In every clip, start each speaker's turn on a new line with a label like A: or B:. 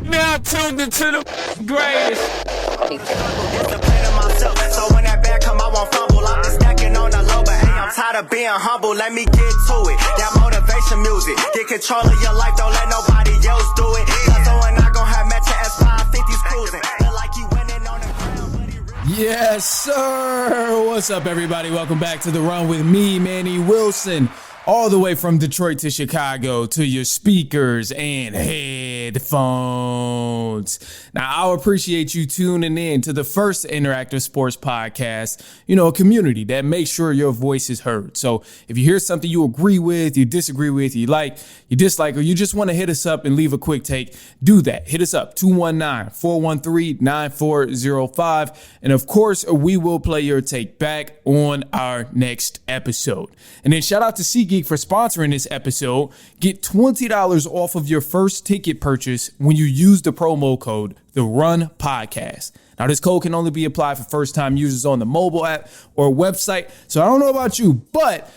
A: Now tuned into the greatest.
B: So when that bag come, I won't fumble. I've been stacking on the low, but hey, I'm tired of being humble. Let me get to it. That motivation music. Get control of your life, don't let nobody else do it. Cause when I gon' have matching Ep.530s cruising. Feel like you winning on the ground, but he really...
C: Yes, sir. What's up, everybody? Welcome back to The Run with me, Manny Wilson. All the way from Detroit to Chicago to your speakers and headphones. Now, I appreciate you tuning in to the first interactive sports podcast, a community that makes sure your voice is heard. So if you hear something you agree with, you disagree with, you like, you dislike, or you just want to hit us up and leave a quick take, do that. Hit us up, 219-413-9405. And of course, we will play your take back on our next episode. And then shout out to SeatGeek for sponsoring this episode. Get $20 off of your first ticket purchase when you use the promo code The Run Podcast. Now, this code can only be applied for first-time users on the mobile app or website. So I don't know about you, but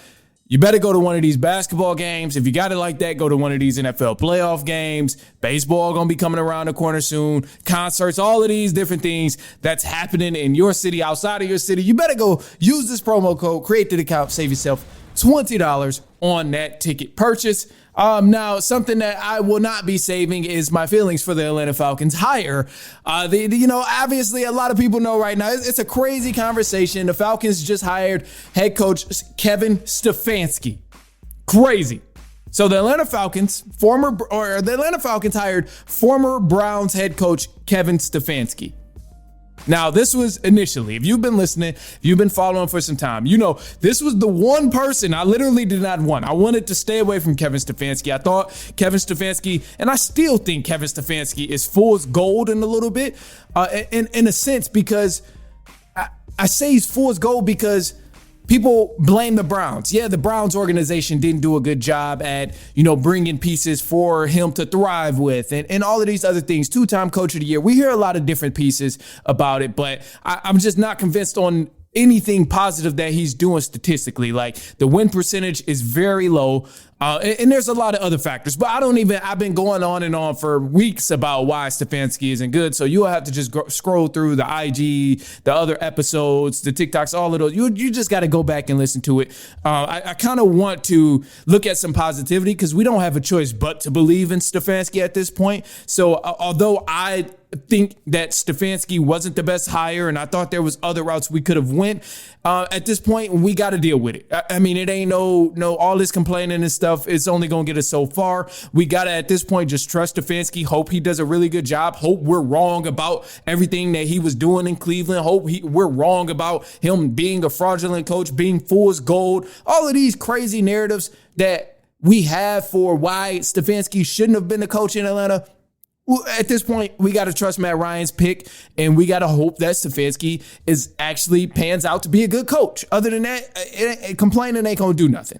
C: you better go to one of these basketball games. If you got it like that, go to one of these NFL playoff games. Baseball going to be coming around the corner soon. Concerts, all of these different things that's happening in your city, outside of your city. You better go use this promo code, create the account, save yourself $20 on that ticket purchase. Now, something that I will not be saving is my feelings for the Atlanta Falcons hire. Obviously, a lot of people know right now it's a crazy conversation. The Falcons just hired head coach Kevin Stefanski. Crazy. So the Atlanta Falcons hired former Browns head coach Kevin Stefanski. Now, this was initially, if you've been listening, if you've been following for some time, this was the one person I literally did not want. I wanted to stay away from Kevin Stefanski. I thought Kevin Stefanski, and I still think Kevin Stefanski is fool's gold in a little bit, in a sense, because I say he's fool's gold because people blame the Browns. Yeah, the Browns organization didn't do a good job at, bringing pieces for him to thrive with and all of these other things. Two-time coach of the year. We hear a lot of different pieces about it, but I'm just not convinced on anything positive that he's doing statistically. Like the win percentage is very low. And there's a lot of other factors, but I've been going on and on for weeks about why Stefanski isn't good. So you'll have to just scroll through the IG, the other episodes, the TikToks, all of those. You just got to go back and listen to it. I kind of want to look at some positivity because we don't have a choice but to believe in Stefanski at this point. So although I think that Stefanski wasn't the best hire and I thought there was other routes we could have went, at this point, we got to deal with it. I mean, it ain't no all this complaining and stuff. It's only going to get us so far. We got to, at this point, just trust Stefanski, hope he does a really good job, hope we're wrong about everything that he was doing in Cleveland, hope we're wrong about him being a fraudulent coach, being fool's gold, all of these crazy narratives that we have for why Stefanski shouldn't have been the coach in Atlanta. At this point, we got to trust Matt Ryan's pick, and we got to hope that Stefanski is actually pans out to be a good coach. Other than that, complaining ain't going to do nothing.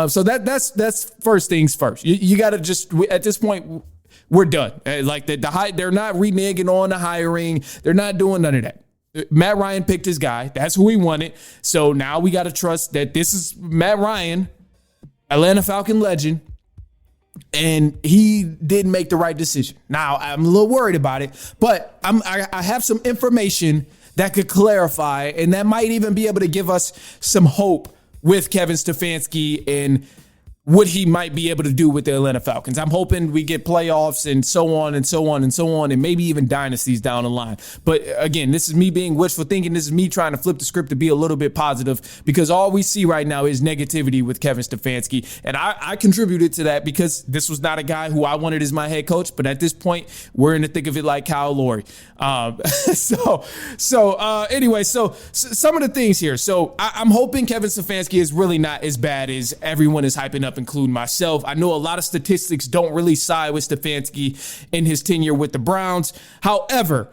C: So that's first things first. You got to just, at this point, we're done. They're not reneging on the hiring. They're not doing none of that. Matt Ryan picked his guy. That's who he wanted. So now we got to trust that this is Matt Ryan, Atlanta Falcon legend, and he didn't make the right decision. Now, I'm a little worried about it, but I have some information that could clarify, and that might even be able to give us some hope with Kevin Stefanski and what he might be able to do with the Atlanta Falcons. I'm hoping we get playoffs and so on and so on and so on, and maybe even dynasties down the line. But again, this is me being wishful thinking. This is me trying to flip the script to be a little bit positive because all we see right now is negativity with Kevin Stefanski. And I contributed to that because this was not a guy who I wanted as my head coach. But at this point, we're in the thick of it like Kyle Lowry. Anyway, some of the things here. So I'm hoping Kevin Stefanski is really not as bad as everyone is hyping up, including myself. I know a lot of statistics don't really side with Stefanski in his tenure with the Browns. However,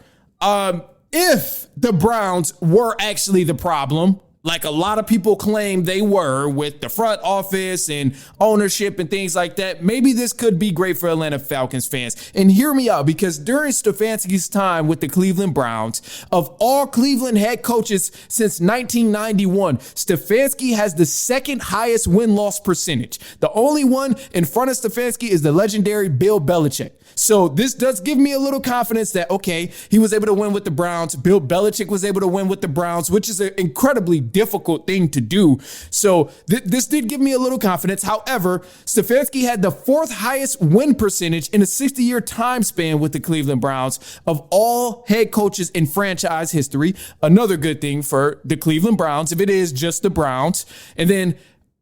C: if the Browns were actually the problem, like a lot of people claim they were with the front office and ownership and things like that, maybe this could be great for Atlanta Falcons fans. And hear me out, because during Stefanski's time with the Cleveland Browns, of all Cleveland head coaches since 1991, Stefanski has the second highest win-loss percentage. The only one in front of Stefanski is the legendary Bill Belichick. So this does give me a little confidence that, okay, he was able to win with the Browns. Bill Belichick was able to win with the Browns, which is an incredibly difficult thing to do. So this did give me a little confidence. However, Stefanski had the fourth highest win percentage in a 60-year time span with the Cleveland Browns of all head coaches in franchise history. Another good thing for the Cleveland Browns, if it is just the Browns. And then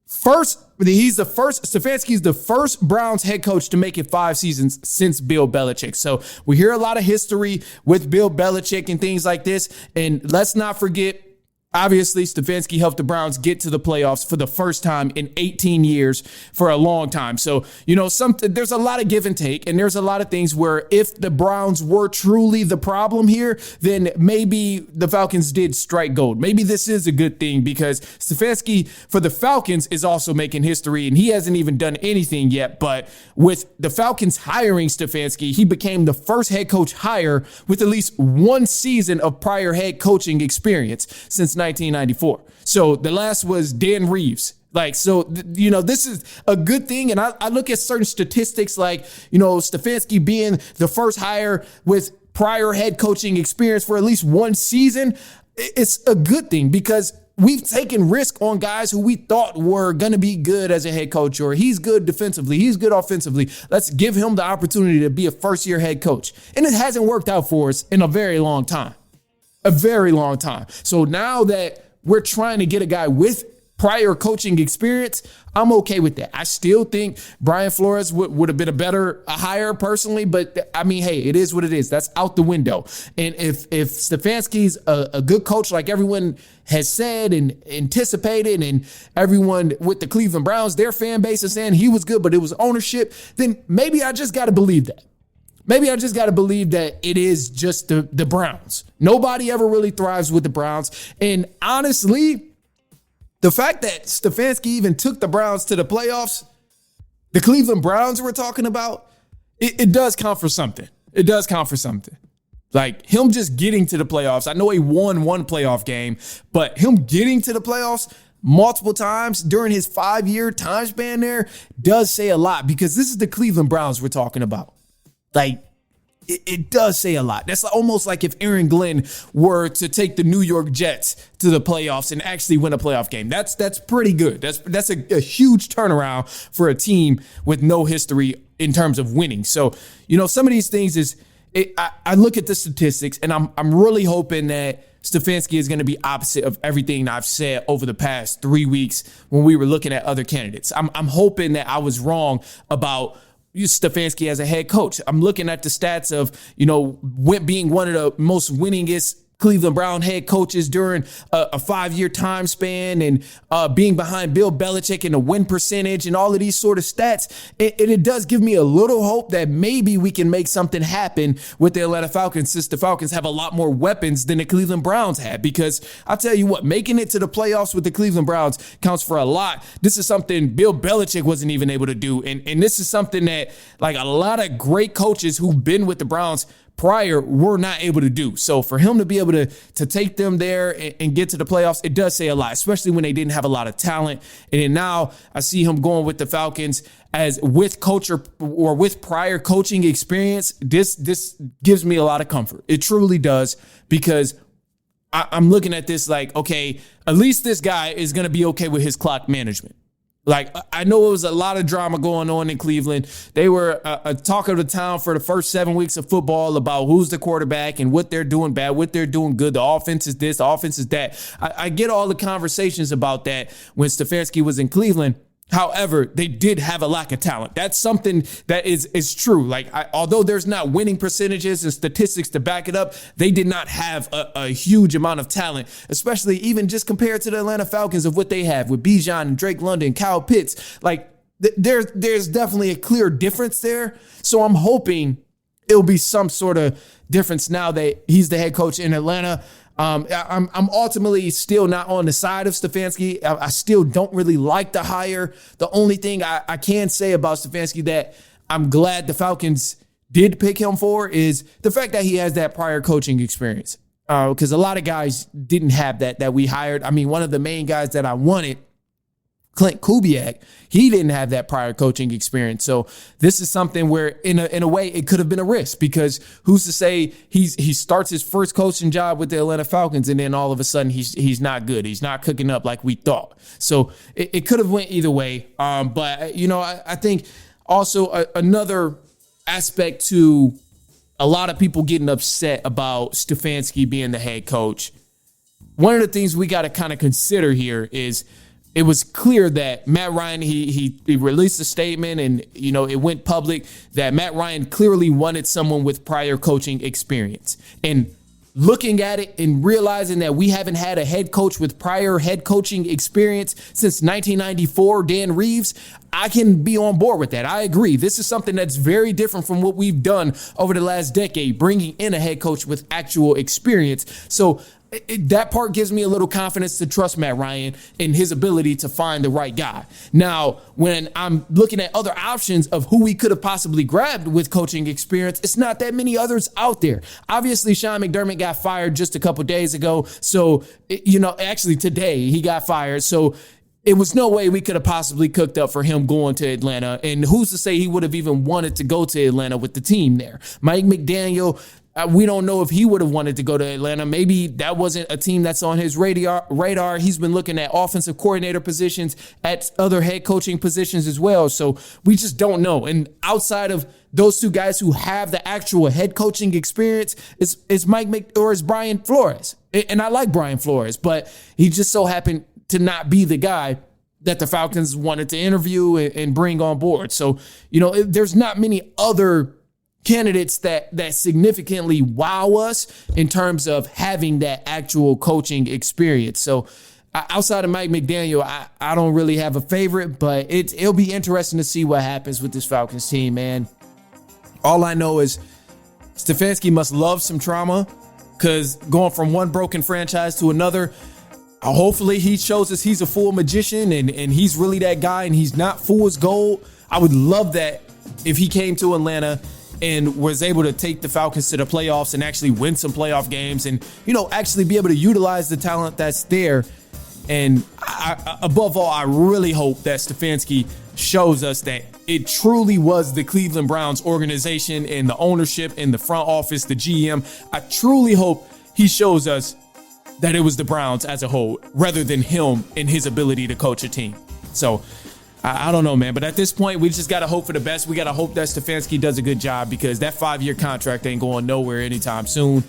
C: Stefanski's the first Browns head coach to make it 5 seasons since Bill Belichick. So we hear a lot of history with Bill Belichick and things like this. And let's not forget, obviously, Stefanski helped the Browns get to the playoffs for the first time in 18 years for a long time. So, there's a lot of give and take, and there's a lot of things where if the Browns were truly the problem here, then maybe the Falcons did strike gold. Maybe this is a good thing, because Stefanski for the Falcons is also making history, and he hasn't even done anything yet. But with the Falcons hiring Stefanski, he became the first head coach hire with at least 1 season of prior head coaching experience since 1994. So the last was Dan Reeves. This is a good thing. And I look at certain statistics like, Stefanski being the first hire with prior head coaching experience for at least 1 season. It's a good thing, because we've taken risk on guys who we thought were going to be good as a head coach, or he's good defensively, he's good offensively. Let's give him the opportunity to be a first-year head coach. And it hasn't worked out for us in a very long time. A very long time. So now that we're trying to get a guy with prior coaching experience, I'm okay with that. I still think Brian Flores would have been a better hire personally, but I mean, hey, it is what it is. That's out the window. And if Stefanski's a good coach, like everyone has said and anticipated, and everyone with the Cleveland Browns, their fan base is saying he was good, but it was ownership, then maybe I just got to believe that. Maybe I just got to believe that it is just the Browns. Nobody ever really thrives with the Browns. And honestly, the fact that Stefanski even took the Browns to the playoffs, the Cleveland Browns we're talking about, it does count for something. It does count for something. Like him just getting to the playoffs. I know he won 1 playoff game, but him getting to the playoffs multiple times during his 5-year time span there does say a lot, because this is the Cleveland Browns we're talking about. Like, it does say a lot. That's almost like if Aaron Glenn were to take the New York Jets to the playoffs and actually win a playoff game. That's pretty good. That's a huge turnaround for a team with no history in terms of winning. So, some of these things I look at the statistics, and I'm really hoping that Stefanski is going to be opposite of everything I've said over the past 3 weeks when we were looking at other candidates. I'm hoping that I was wrong about Stefanski as a head coach. I'm looking at the stats of, being one of the most winningest Cleveland Brown head coaches during a 5-year time span, and being behind Bill Belichick in the win percentage and all of these sort of stats. And it does give me a little hope that maybe we can make something happen with the Atlanta Falcons, since the Falcons have a lot more weapons than the Cleveland Browns had. Because I'll tell you what, making it to the playoffs with the Cleveland Browns counts for a lot. This is something Bill Belichick wasn't even able to do. And this is something that, like, a lot of great coaches who've been with the Browns prior were not able to do. So for him to be able to take them there and get to the playoffs, it does say a lot, especially when they didn't have a lot of talent. And then now I see him going with the Falcons as with culture or with prior coaching experience. This gives me a lot of comfort. It truly does, because I'm looking at this like, okay, at least this guy is going to be okay with his clock management. Like, I know it was a lot of drama going on in Cleveland. They were a talk of the town for the first 7 weeks of football about who's the quarterback and what they're doing bad, what they're doing good. The offense is this, the offense is that. I get all the conversations about that when Stefanski was in Cleveland. However, they did have a lack of talent. That's something that is true. Like, although there's not winning percentages and statistics to back it up, they did not have a huge amount of talent, especially even just compared to the Atlanta Falcons of what they have with Bijan and Drake London, Kyle Pitts. Like, there's definitely a clear difference there. So I'm hoping it'll be some sort of difference now that he's the head coach in Atlanta. I'm ultimately still not on the side of Stefanski. I still don't really like the hire. The only thing I can say about Stefanski that I'm glad the Falcons did pick him for is the fact that he has that prior coaching experience. Because a lot of guys didn't have that we hired. I mean, one of the main guys that I wanted, Clint Kubiak, he didn't have that prior coaching experience. So this is something where in a way it could have been a risk, because who's to say he starts his first coaching job with the Atlanta Falcons and then all of a sudden he's not good. He's not cooking up like we thought. So it could have went either way. But, you know, I think also another aspect to a lot of people getting upset about Stefanski being the head coach. One of the things we got to kind of consider here is it was clear that Matt Ryan, he released a statement and, you know, it went public that Matt Ryan clearly wanted someone with prior coaching experience. And looking at it and realizing that we haven't had a head coach with prior head coaching experience since 1994, Dan Reeves, I can be on board with that. I agree. This is something that's very different from what we've done over the last decade, bringing in a head coach with actual experience. So that part gives me a little confidence to trust Matt Ryan in his ability to find the right guy. Now, when I'm looking at other options of who we could have possibly grabbed with coaching experience, it's not that many others out there. Obviously, Sean McDermott got fired just a couple days ago. So, you know, actually today he got fired. So it was no way we could have possibly cooked up for him going to Atlanta. And who's to say he would have even wanted to go to Atlanta with the team there? Mike McDaniel, we don't know if he would have wanted to go to Atlanta. Maybe that wasn't a team that's on his radar. He's been looking at offensive coordinator positions, at other head coaching positions as well. So we just don't know. And outside of those two guys who have the actual head coaching experience, it's Brian Flores. And I like Brian Flores, but he just so happened to not be the guy that the Falcons wanted to interview and bring on board. So, you know, there's not many other candidates that significantly wow us in terms of having that actual coaching experience. So outside of Mike McDaniel, I don't really have a favorite, but it'll be interesting to see what happens with this Falcons team, man. All I know is Stefanski must love some trauma, because going from one broken franchise to another, hopefully he shows us he's a full magician and he's really that guy and he's not fool's gold. I would love that if he came to Atlanta and was able to take the Falcons to the playoffs and actually win some playoff games and, you know, actually be able to utilize the talent that's there. And above all, I really hope that Stefanski shows us that it truly was the Cleveland Browns organization and the ownership and the front office, the GM. I truly hope he shows us that it was the Browns as a whole rather than him and his ability to coach a team. So I don't know, man. But at this point, we just got to hope for the best. We got to hope that Stefanski does a good job, because that 5-year contract ain't going nowhere anytime soon.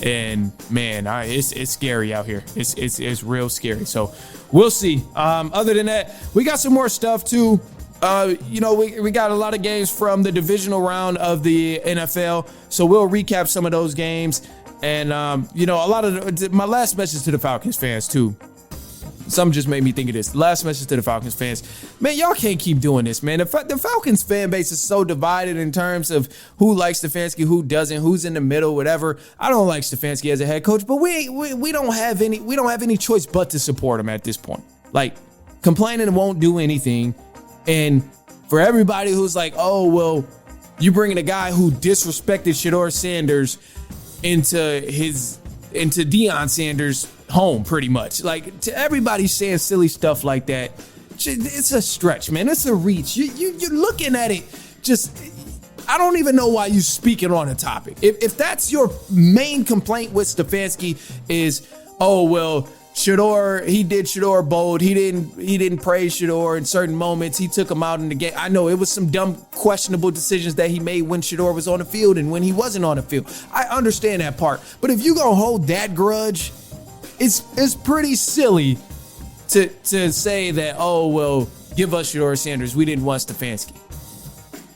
C: And man, it's scary out here. It's real scary. So we'll see. Other than that, we got some more stuff too. You know, we got a lot of games from the divisional round of the NFL. So we'll recap some of those games. And, you know, a lot of my last message to the Falcons fans too. Something just made me think of this. Last message to the Falcons fans. Man, y'all can't keep doing this, man. The Falcons fan base is so divided in terms of who likes Stefanski, who doesn't, who's in the middle, whatever. I don't like Stefanski as a head coach, but we don't have any choice but to support him at this point. Like, complaining won't do anything. And for everybody who's like, oh, well, you bringing a guy who disrespected Shedeur Sanders into Deion Sanders' home, pretty much. Like, to everybody saying silly stuff like that, it's a stretch, man. It's a reach. You're looking at it just, I don't even know why you're speaking on a topic. If that's your main complaint with Stefanski is, oh, well, Shedeur, he did Shedeur bold. He didn't praise Shedeur in certain moments. He took him out in the game. I know it was some dumb, questionable decisions that he made when Shedeur was on the field and when he wasn't on the field. I understand that part. But if you're gonna hold that grudge, it's pretty silly to say that, oh, well, give us Shedeur Sanders. We didn't want Stefanski.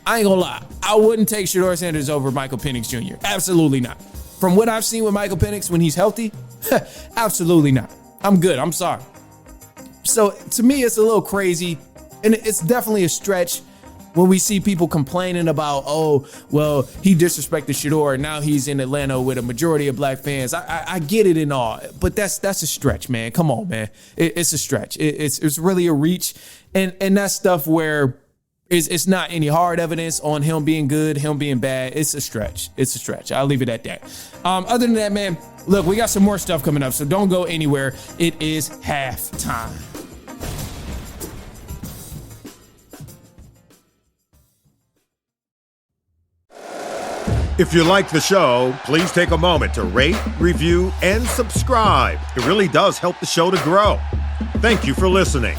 C: I ain't gonna lie. I wouldn't take Shedeur Sanders over Michael Penix Jr. Absolutely not. From what I've seen with Michael Penix when he's healthy, absolutely not. I'm good. I'm sorry. So to me, it's a little crazy, and it's definitely a stretch when we see people complaining about, oh, well, he disrespected Shador, and now he's in Atlanta with a majority of black fans. I get it and all, but that's a stretch, man. Come on, man. It's a stretch. It's really a reach, and that's stuff where it's not any hard evidence on him being good, him being bad. It's a stretch. I'll leave it at that. Other than that, man, look, we got some more stuff coming up, so don't go anywhere. It is halftime.
D: If you like the show, please take a moment to rate, review, and subscribe. It really does help the show to grow. Thank you for listening.